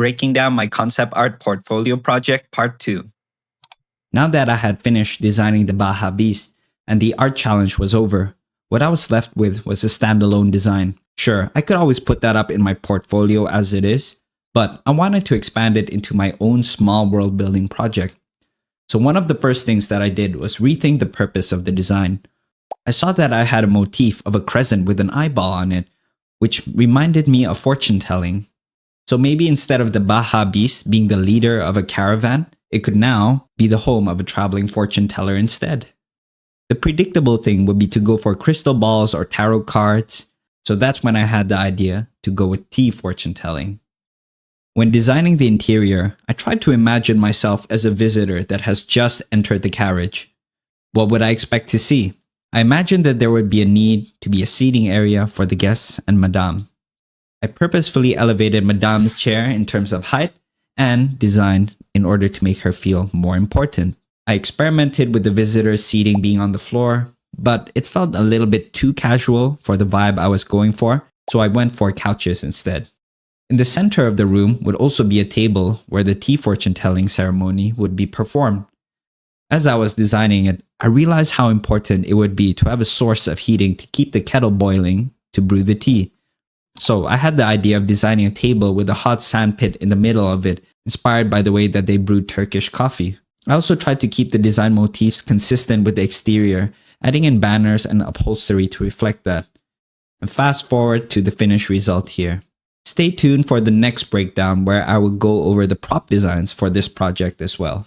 breaking down my concept art portfolio project part 2. Now that I had finished designing the Baja Beast and the art challenge was over, what I was left with was a standalone design. Sure, I could always put that up in my portfolio as it is, but I wanted to expand it into my own small world building project. So one of the first things that I did was rethink the purpose of the design. I saw that I had a motif of a crescent with an eyeball on it, which reminded me of fortune telling. So maybe instead of the Baja Beast being the leader of a caravan, it could now be the home of a traveling fortune teller instead. The predictable thing would be to go for crystal balls or tarot cards, so that's when I had the idea to go with tea fortune telling. When designing the interior, I tried to imagine myself as a visitor that has just entered the carriage. What would I expect to see? I imagined that there would be a need to be a seating area for the guests and Madame. I purposefully elevated Madame's chair in terms of height and design in order to make her feel more important. I experimented with the visitors' seating being on the floor, but it felt a little bit too casual for the vibe I was going for, so I went for couches instead. In the center of the room would also be a table where the tea fortune telling ceremony would be performed. As I was designing it, I realized how important it would be to have a source of heating to keep the kettle boiling to brew the tea. So I had the idea of designing a table with a hot sand pit in the middle of it, inspired by the way that they brewed Turkish coffee. I also tried to keep the design motifs consistent with the exterior, adding in banners and upholstery to reflect that. And fast forward to the finished result here. Stay tuned for the next breakdown where I will go over the prop designs for this project as well.